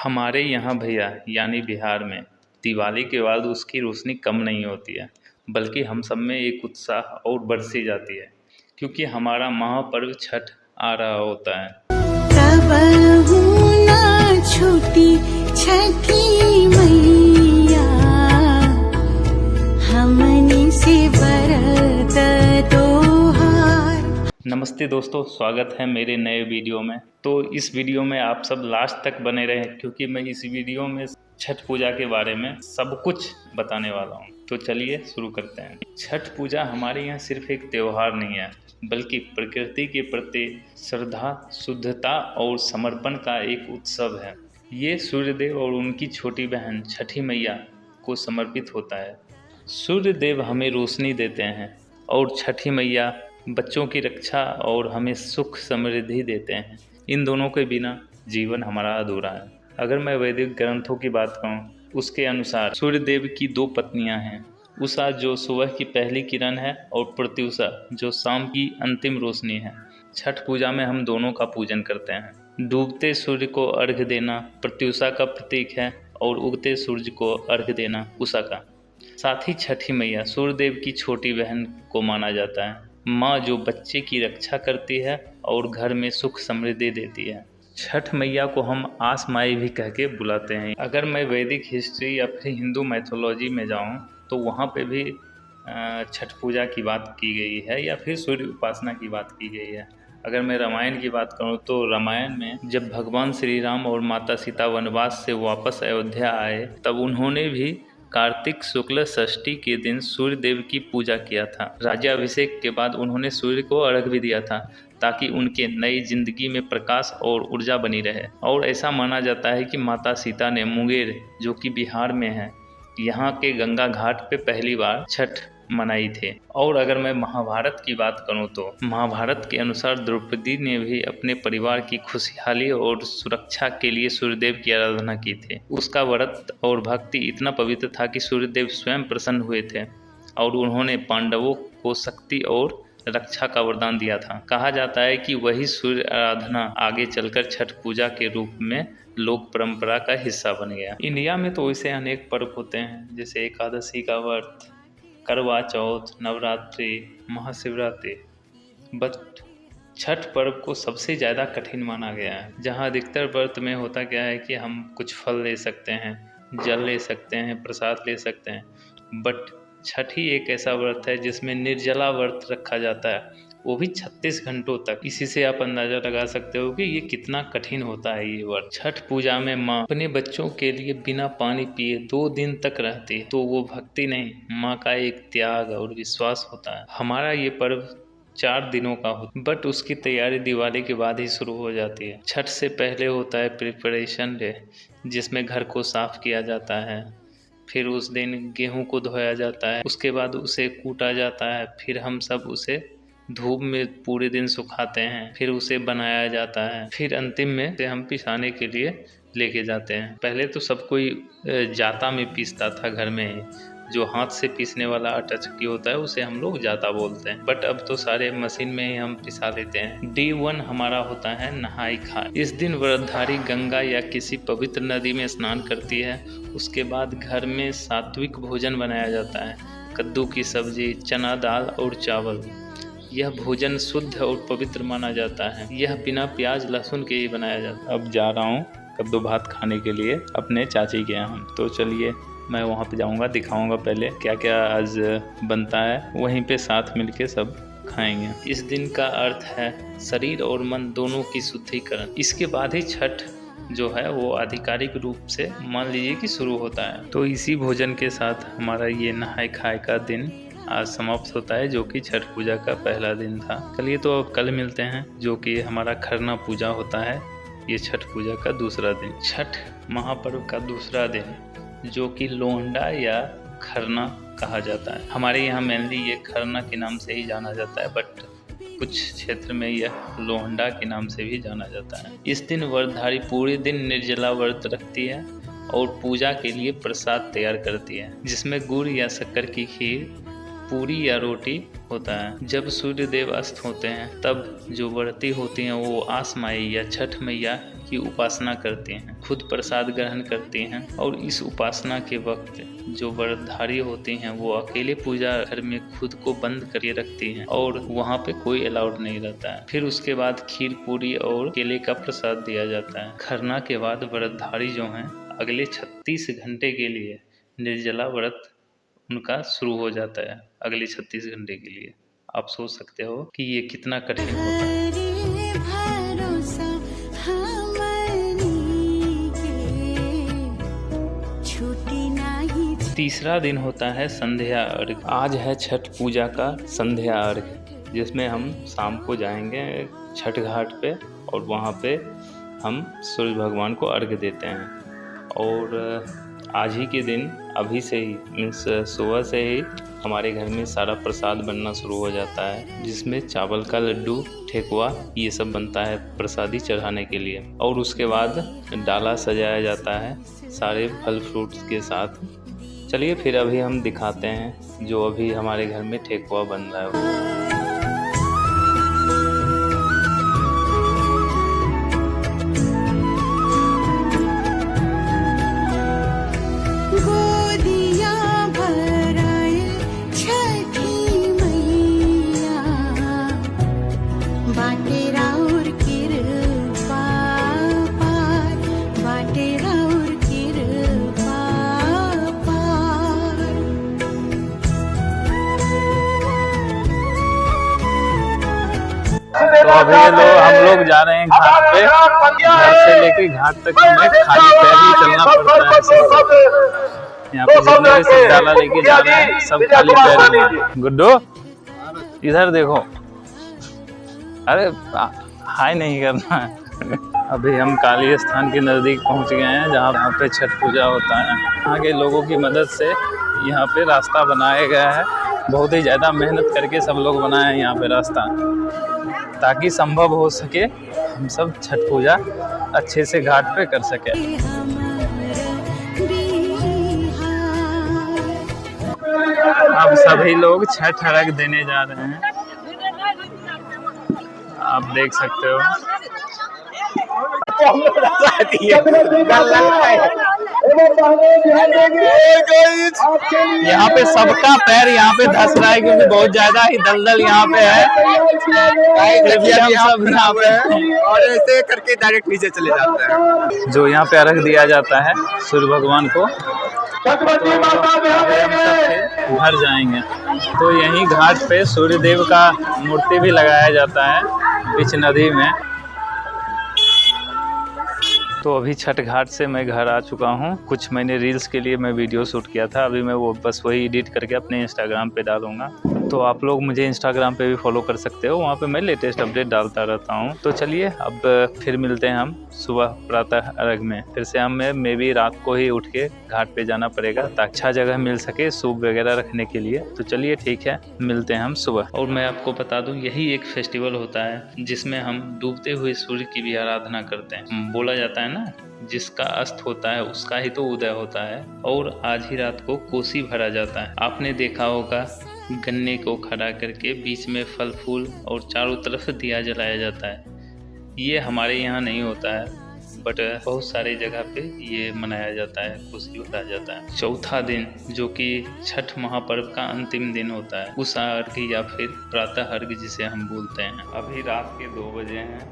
हमारे यहाँ भैया यानी बिहार में दिवाली के बाद उसकी रोशनी कम नहीं होती है, बल्कि हम सब में एक उत्साह और बरसी जाती है, क्योंकि हमारा महापर्व छठ आ रहा होता है। कबहू ना छूटी छठी मैया, हमनी से बरत तोहार। नमस्ते दोस्तों, स्वागत है मेरे नए वीडियो में। तो इस वीडियो में आप सब लास्ट तक बने रहें, क्योंकि मैं इस वीडियो में छठ पूजा के बारे में सब कुछ बताने वाला हूँ। तो चलिए शुरू करते हैं। छठ पूजा हमारे यहाँ सिर्फ एक त्यौहार नहीं है, बल्कि प्रकृति के प्रति श्रद्धा, शुद्धता और समर्पण का एक उत्सव है। ये सूर्यदेव और उनकी छोटी बहन छठी मैया को समर्पित होता है। सूर्यदेव हमें रोशनी देते हैं और छठी मैया बच्चों की रक्षा और हमें सुख समृद्धि देते हैं। इन दोनों के बिना जीवन हमारा अधूरा है। अगर मैं वैदिक ग्रंथों की बात कहूँ, उसके अनुसार सूर्यदेव की दो पत्नियां हैं, उषा जो सुबह की पहली किरण है और प्रत्युषा जो शाम की अंतिम रोशनी है। छठ पूजा में हम दोनों का पूजन करते हैं। डूबते सूर्य को अर्घ्य देना प्रत्युषा का प्रतीक है और उगते सूर्य को अर्घ्य देना उषा का। साथ ही छठी मैया सूर्यदेव की छोटी बहन को माना जाता है, माँ जो बच्चे की रक्षा करती है और घर में सुख समृद्धि देती है। छठ मैया को हम आस माई भी कह के बुलाते हैं। अगर मैं वैदिक हिस्ट्री या फिर हिंदू मैथोलॉजी में जाऊं, तो वहाँ पे भी छठ पूजा की बात की गई है या फिर सूर्य उपासना की बात की गई है। अगर मैं रामायण की बात करूं, तो रामायण में जब भगवान श्री राम और माता सीता वनवास से वापस अयोध्या आए, तब उन्होंने भी कार्तिक शुक्ल षष्ठी के दिन सूर्य देव की पूजा किया था। राज्याभिषेक के बाद उन्होंने सूर्य को अर्घ भी दिया था, ताकि उनके नई जिंदगी में प्रकाश और ऊर्जा बनी रहे। और ऐसा माना जाता है कि माता सीता ने मुंगेर, जो कि बिहार में है, यहाँ के गंगा घाट पे पहली बार छठ मनाई थे। और अगर मैं महाभारत की बात करूं, तो महाभारत के अनुसार द्रौपदी ने भी अपने परिवार की खुशहाली और सुरक्षा के लिए सूर्यदेव की आराधना की थी। उसका व्रत और भक्ति इतना पवित्र था कि सूर्यदेव स्वयं प्रसन्न हुए थे और उन्होंने पांडवों को शक्ति और रक्षा का वरदान दिया था। कहा जाता है कि वही सूर्य आराधना आगे चलकर छठ पूजा के रूप में लोक परंपरा का हिस्सा बन गया। इंडिया में तो वैसे अनेक पर्व होते हैं, जैसे एकादशी का व्रत, करवा चौथ, नवरात्रि, महाशिवरात्रि। बट छठ पर्व को सबसे ज़्यादा कठिन माना गया है, जहाँ अधिकतर व्रत में होता क्या है कि हम कुछ फल ले सकते हैं, जल ले सकते हैं, प्रसाद ले सकते हैं। बट छठ ही एक ऐसा व्रत है जिसमें निर्जला व्रत रखा जाता है, वो भी 36 घंटों तक। इसी से आप अंदाज़ा लगा सकते हो कि ये कितना कठिन होता है ये व्रत। छठ पूजा में माँ अपने बच्चों के लिए बिना पानी पिए 2 दिन तक रहती है, तो वो भक्ति नहीं, माँ का एक त्याग और विश्वास होता है। हमारा ये पर्व 4 दिनों का होता है, बट उसकी तैयारी दिवाली के बाद ही शुरू हो जाती है। छठ से पहले होता है प्रिपरेशन डे, जिसमें घर को साफ किया जाता है। फिर उस दिन गेहूं को धोया जाता है, उसके बाद उसे कूटा जाता है, फिर हम सब उसे धूप में पूरे दिन सुखाते हैं, फिर उसे बनाया जाता है, फिर अंतिम में से हम पिसाने के लिए लेके जाते हैं। पहले तो सब कोई जाता में पीसता था घर में ही, जो हाथ से पीसने वाला आटा चक्की होता है उसे हम लोग जाता बोलते हैं। बट अब तो सारे मशीन में ही हम पिसा लेते हैं। डे 1 हमारा होता है नहाई खाए। इस दिन व्रतधारी गंगा या किसी पवित्र नदी में स्नान करती है। उसके बाद घर में सात्विक भोजन बनाया जाता है, कद्दू की सब्जी, चना दाल और चावल। यह भोजन शुद्ध और पवित्र माना जाता है। यह बिना प्याज लहसुन के ही बनाया जाता है। अब जा रहा हूँ कद्दू भात खाने के लिए अपने चाची के यहाँ, तो चलिए मैं वहाँ पे जाऊँगा, दिखाऊँगा पहले क्या क्या आज बनता है, वहीं पे साथ मिलके सब खाएंगे। इस दिन का अर्थ है शरीर और मन दोनों की शुद्धिकरण। इसके बाद ही छठ जो है वो आधिकारिक रूप से मान लीजिए कि शुरू होता है। तो इसी भोजन के साथ हमारा ये नहाय खाए का दिन आज समाप्त होता है, जो कि छठ पूजा का पहला दिन था। चलिए तो अब कल मिलते हैं, जो कि हमारा खरना पूजा होता है। ये छठ पूजा का दूसरा दिन, छठ महापर्व का दूसरा दिन, जो कि लोहंडा या खरना कहा जाता है। हमारे यहाँ मेनली ये खरना के नाम से ही जाना जाता है, बट कुछ क्षेत्र में यह लोहंडा के नाम से भी जाना जाता है। इस दिन व्रतधारी पूरे दिन निर्जला व्रत रखती है और पूजा के लिए प्रसाद तैयार करती है, जिसमें गुड़ या शक्कर की खीर, पूरी या रोटी होता है। जब सूर्य देव अस्त होते हैं, तब जो व्रती होती हैं वो आस माई या छठ मैया की उपासना करती हैं, खुद प्रसाद ग्रहण करती हैं। और इस उपासना के वक्त जो व्रतधारी होती हैं वो अकेले पूजा घर में खुद को बंद करके रखती हैं और वहाँ पे कोई अलाउड नहीं रहता है। फिर उसके बाद खीर पूरी और केले का प्रसाद दिया जाता है। खरना के बाद व्रतधारी जो हैं अगले 36 घंटे के लिए निर्जला व्रत उनका शुरू हो जाता है। अगले 36 घंटे के लिए आप सोच सकते हो कि ये कितना कठिन होता है। भरोसा हमनी के छूटी नहीं। तीसरा दिन होता है संध्या अर्घ। आज है छठ पूजा का संध्या अर्घ, जिसमें हम शाम को जाएंगे छठ घाट पे और वहाँ पे हम सूर्य भगवान को अर्घ देते हैं। और आज ही के दिन अभी से ही मीन्स सुबह से ही हमारे घर में सारा प्रसाद बनना शुरू हो जाता है, जिसमें चावल का लड्डू, ठेकुआ ये सब बनता है प्रसादी चढ़ाने के लिए। और उसके बाद डाला सजाया जाता है सारे फल फ्रूट्स के साथ। चलिए फिर अभी हम दिखाते हैं जो अभी हमारे घर में ठेकुआ बन रहा है। तो अभी हम लोग जा रहे हैं घाट पे। घर से लेके घाट तक हमें खाली पैर ही चलना पड़ता है। यहाँ पे जितने भी सब डाला लेके जा रहे हैं सब खाली पैर ही। गुड्डू इधर देखो, अरे हाय नहीं करना है। अभी हम काली स्थान के नज़दीक पहुँच गए हैं जहाँ यहाँ पे छठ पूजा होता है। यहाँ के लोगों की मदद से यहाँ पे रास्ता बनाया गया है। बहुत ही ज़्यादा मेहनत करके सब लोग बनाए हैं यहाँ पे रास्ता, ताकि संभव हो सके हम सब छठ पूजा अच्छे से घाट पे कर सके। अब सभी लोग छठ अर्घ देने जा रहे हैं, आप देख सकते हो। यहाँ पे सबका पैर यहाँ पे धस रहा है क्योंकि बहुत ज्यादा ही दलदल यहाँ पे है। सब यहाँ पे और ऐसे करके डायरेक्ट नीचे चले जाते हैं। जो यहाँ पे अर्घ दिया जाता है सूर्य भगवान को, तो घर जाएंगे। तो यहीं घाट पे सूर्य देव का मूर्ति भी लगाया जाता है बीच नदी में। तो अभी छठ घाट से मैं घर आ चुका हूँ। कुछ मैंने रील्स के लिए मैं वीडियो शूट किया था, अभी मैं वो बस वही एडिट करके अपने इंस्टाग्राम पे डालूंगा। तो आप लोग मुझे इंस्टाग्राम पे भी फॉलो कर सकते हो, वहाँ पे मैं लेटेस्ट अपडेट डालता रहता हूँ। तो चलिए अब फिर मिलते हैं हम सुबह प्रातः अर्घ में। फिर से हमें भी रात को ही उठ के घाट पे जाना पड़ेगा ताकि अच्छा जगह मिल सके सूप वगैरह रखने के लिए। तो चलिए ठीक है, मिलते हैं हम सुबह। और मैं आपको बता दूँ यही एक फेस्टिवल होता है जिसमें हम डूबते हुए सूर्य की भी आराधना करते हैं। बोला जाता है ना, जिसका अस्त होता है उसका ही तो उदय होता है। और आज ही रात को कोसी भरा जाता है। आपने देखा होगा गन्ने को खड़ा करके बीच में फल फूल और चारों तरफ दिया जलाया जाता है। ये हमारे यहाँ नहीं होता है, बट बहुत सारे जगह पे ये मनाया जाता है, कोसी भरा जाता है। चौथा दिन जो कि छठ महापर्व का अंतिम दिन होता है, उस अर्घ या फिर प्रातः अर्घ जिसे हम बोलते हैं। अभी रात के 2 बजे हैं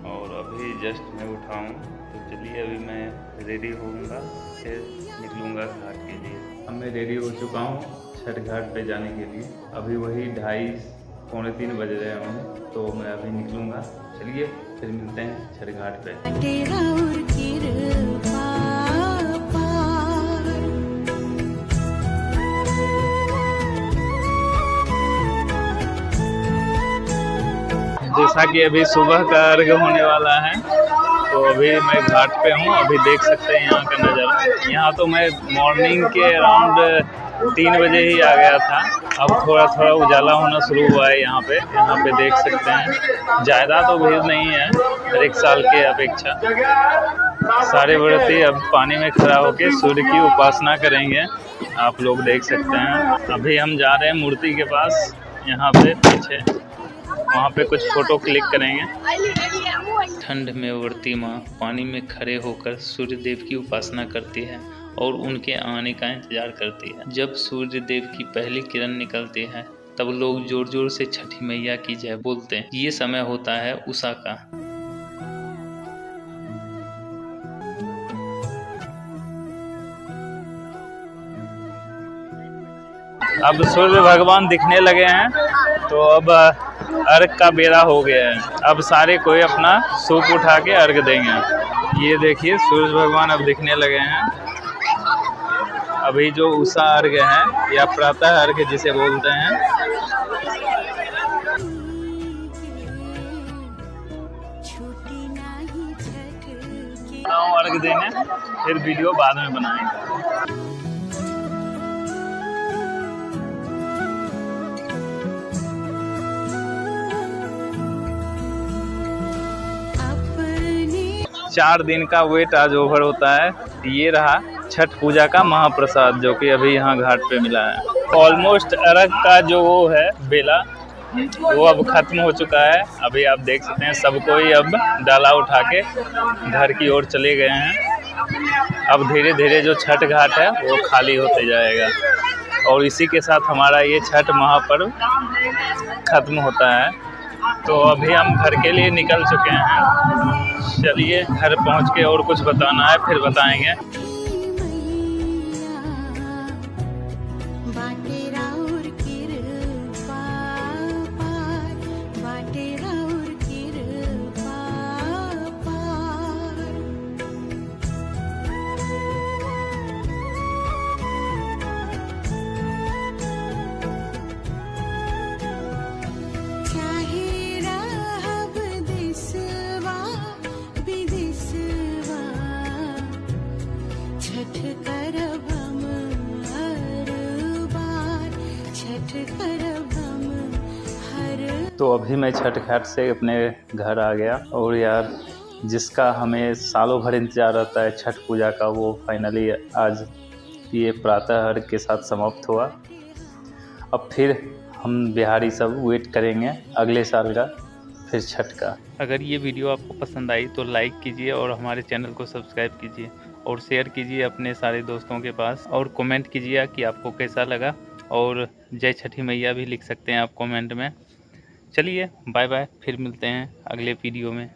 और अभी जस्ट मैं उठा हूँ। तो चलिए अभी मैं रेडी होऊंगा, फिर निकलूँगा घाट के लिए। अब मैं रेडी हो चुका हूँ छठ घाट पे जाने के लिए। अभी वही 2:30 पौने 3 बज रहे होंगे, तो मैं अभी निकलूँगा। चलिए फिर मिलते हैं छठ घाट पे। जैसा कि अभी सुबह का अर्घ होने वाला है, तो अभी मैं घाट पे हूँ। अभी देख सकते हैं यहाँ का नज़ारा। यहाँ तो मैं मॉर्निंग के अराउंड 3 बजे ही आ गया था। अब थोड़ा थोड़ा उजाला होना शुरू हुआ है यहाँ पे देख सकते हैं। ज़्यादा तो भीड़ नहीं है हर एक साल के अपेक्षा। सारे व्रती अब पानी में खड़ा होकर सूर्य की उपासना करेंगे, आप लोग देख सकते हैं। अभी हम जा रहे हैं मूर्ति के पास, यहाँ पे पीछे वहाँ पे कुछ फ़ोटो क्लिक करेंगे। ठंड में उबरती माँ पानी में खड़े होकर सूर्य देव की उपासना करती है और उनके आने का इंतजार करती है। जब सूर्य देव की पहली किरण निकलती है तब लोग जोर जोर से छठी मैया की जय बोलते हैं। ये समय होता है उषा का। अब सूर्य भगवान दिखने लगे हैं तो अब अर्घ का बेरा हो गया है। अब सारे कोई अपना सूप उठा के अर्घ देंगे। ये देखिए सूर्य भगवान अब दिखने लगे हैं। अभी जो उषा अर्घ है या प्रातः अर्घ जिसे बोलते हैं, छुट्टी नहीं छठ के अर्घ देंगे, फिर वीडियो बाद में बनाएंगे। अपने 4 दिन का वेट आज ओवर होता है। ये रहा छठ पूजा का महाप्रसाद जो कि अभी यहाँ घाट पे मिला है। ऑलमोस्ट अर्घ का जो वो है बेला वो अब खत्म हो चुका है। अभी आप देख सकते हैं सब कोई अब डाला उठा के घर की ओर चले गए हैं। अब धीरे धीरे जो छठ घाट है वो खाली होते जाएगा और इसी के साथ हमारा ये छठ महापर्व खत्म होता है। तो अभी हम घर के लिए निकल चुके हैं। चलिए घर पहुंच के और कुछ बताना है फिर बताएंगे। बाटे राउर कृपा पार, बाटे राउर कृपा पार। चाहे रहब देशवा विदेशवा, छठ करब हम हर बार, छठ करब हम हर। तो अभी मैं छठ घाट से अपने घर आ गया और यार जिसका हमें सालों भर इंतजार रहता है छठ पूजा का, वो फाइनली आज ये प्रातः अर्घ के साथ समाप्त हुआ। अब फिर हम बिहारी सब वेट करेंगे अगले साल का फिर छठ का। अगर ये वीडियो आपको पसंद आई तो लाइक कीजिए और हमारे चैनल को सब्सक्राइब कीजिए और शेयर कीजिए अपने सारे दोस्तों के पास और कमेंट कीजिए कि आपको कैसा लगा और जय छठी मैया भी लिख सकते हैं आप कमेंट में। चलिए बाय बाय, फिर मिलते हैं अगले वीडियो में।